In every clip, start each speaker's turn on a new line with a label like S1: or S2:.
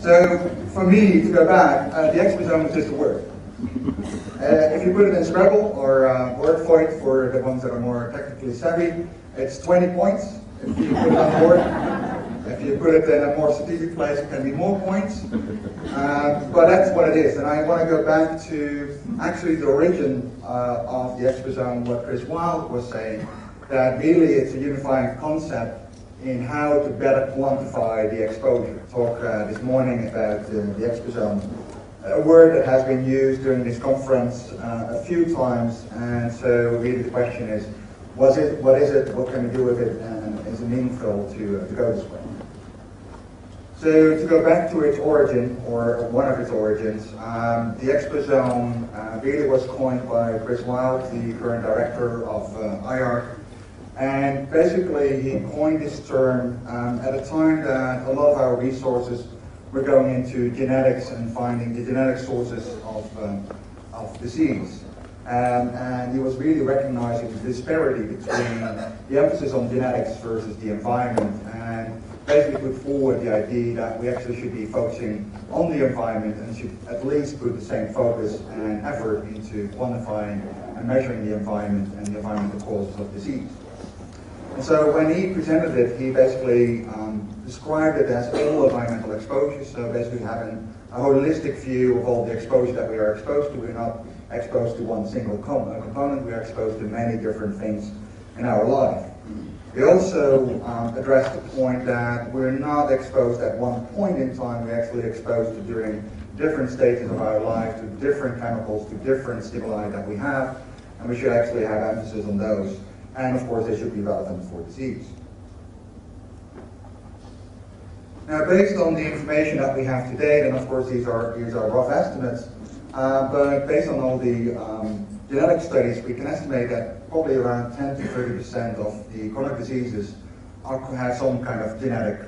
S1: So for me to go back, the exposome is just a word. If you put it in Scrabble or Wordfoid for the ones that are more technically savvy, it's 20 points if you put it on board. If you put it in a more strategic place, it can be more points. But that's what it is. And I want to go back to actually the origin of the exposome, what Chris Wilde was saying, that really it's a unifying concept in how to better quantify the exposure. Talk this morning about the exposome, a word that has been used during this conference a few times, and so really the question is, what is it, what can we do with it, and is it meaningful to go this way? So to go back to its origin, or one of its origins, the exposome really was coined by Chris Wilde, the current director of IARC. And basically, he coined this term at a time that a lot of our resources were going into genetics and finding the genetic sources of disease. And he was really recognizing the disparity between the emphasis on genetics versus the environment, and basically put forward the idea that we actually should be focusing on the environment and should at least put the same focus and effort into quantifying and measuring the environment and the environmental causes of disease. And so when he presented it, he basically described it as all environmental exposures, so basically having a holistic view of all the exposure that we are exposed to. We're not exposed to one single component, we are exposed to many different things in our life. He also addressed the point that we're not exposed at one point in time, we're actually exposed to during different stages of our life, to different chemicals, to different stimuli that we have, and we should actually have emphasis on those. And of course, they should be relevant for disease. Now, based on the information that we have today, and of course these are rough estimates, but based on all the genetic studies, we can estimate that probably around 10 to 30% of the chronic diseases have some kind of genetic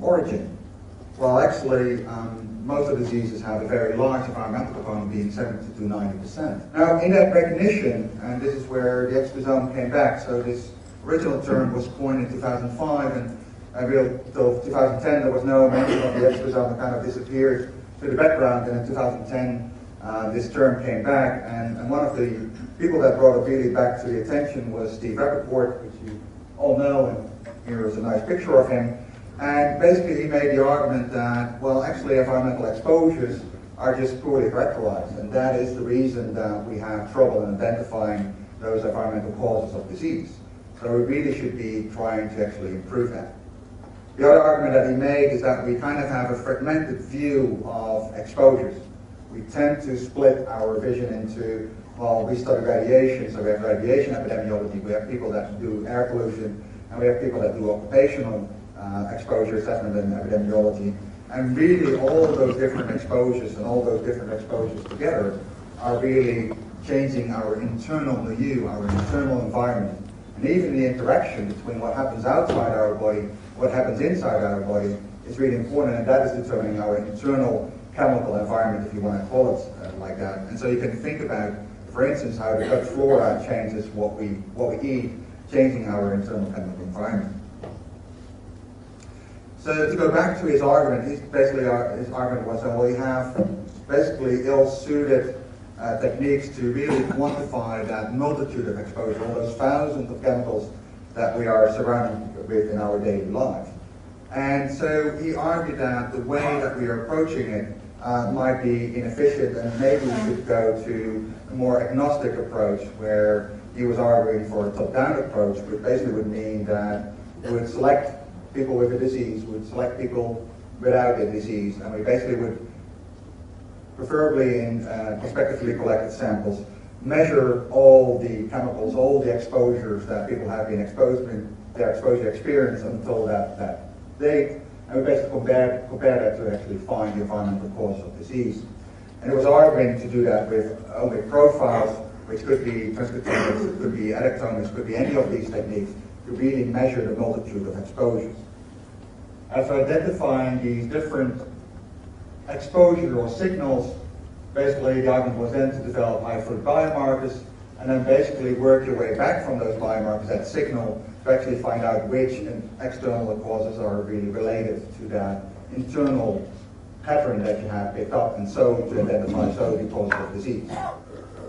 S1: origin. Well, actually, most of the diseases have a very large environmental component, being 70 to 90%. Now, in that recognition, and this is where the exposome came back, so this original term was coined in 2005, and until 2010 there was no mention of the exposome. It kind of disappeared to the background, and in 2010 this term came back, and one of the people that brought it really back to the attention was Steve Rappaport, which you all know, and here is a nice picture of him. And basically he made the argument that, well, actually environmental exposures are just poorly characterized, and that is the reason that we have trouble in identifying those environmental causes of disease. So we really should be trying to actually improve that. The other argument that he made is that we kind of have a fragmented view of exposures. We tend to split our vision into, well, we study radiation, so we have radiation epidemiology, we have people that do air pollution, and we have people that do occupational exposure assessment and epidemiology. And really all of those different exposures and all those different exposures together are really changing our internal milieu, our internal environment. And even the interaction between what happens outside our body, what happens inside our body, is really important, and that is determining our internal chemical environment, if you want to call it like that. And so you can think about, for instance, how the gut flora changes what we eat, changing our internal chemical environment. So to go back to his argument, his argument was that we have basically ill-suited techniques to really quantify that multitude of exposure, all those thousands of chemicals that we are surrounded with in our daily life. And so he argued that the way that we are approaching it might be inefficient, and maybe we should go to a more agnostic approach, where he was arguing for a top-down approach, which basically would mean that we would select people with a disease, we would select people without a disease, and we basically would, preferably in prospectively collected samples, measure all the chemicals, all the exposures that people have been exposed in, their exposure experience until that date, and we basically compare that to actually find the environmental cause of disease. And it was arguing to do that with omic profiles, which could be transcriptomics, it could be editomics, could be any of these techniques, to really measure the multitude of exposures. After identifying these different exposure or signals, basically the argument was then to develop high-throughput biomarkers, and then basically work your way back from those biomarkers, that signal, to actually find out which external causes are really related to that internal pattern that you have picked up, and so to identify the cause of disease.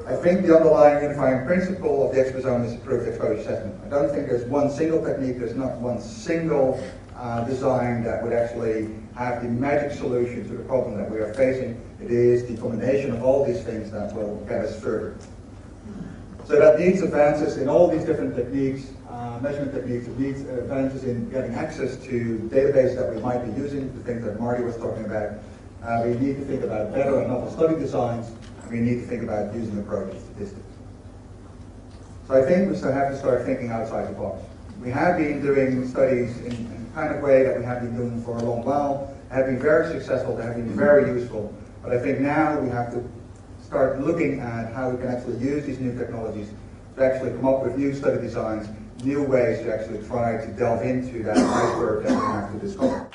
S1: I think the underlying unifying principle of the exposome is improved exposure assessment. I don't think there's one single technique, there's not one single design that would actually have the magic solution to the problem that we are facing. It is the combination of all these things that will get us further. So that needs advances in all these different techniques, measurement techniques. It needs advances in getting access to databases that we might be using, the things that Marty was talking about. We need to think about better and novel study designs, and we need to think about using appropriate statistics. So I think we still have to start thinking outside the box. We have been doing studies in the kind of way that we have been doing for a long while, have been very successful, they have been very useful, but I think now we have to start looking at how we can actually use these new technologies to actually come up with new study designs, new ways to actually try to delve into that iceberg that we have to discover.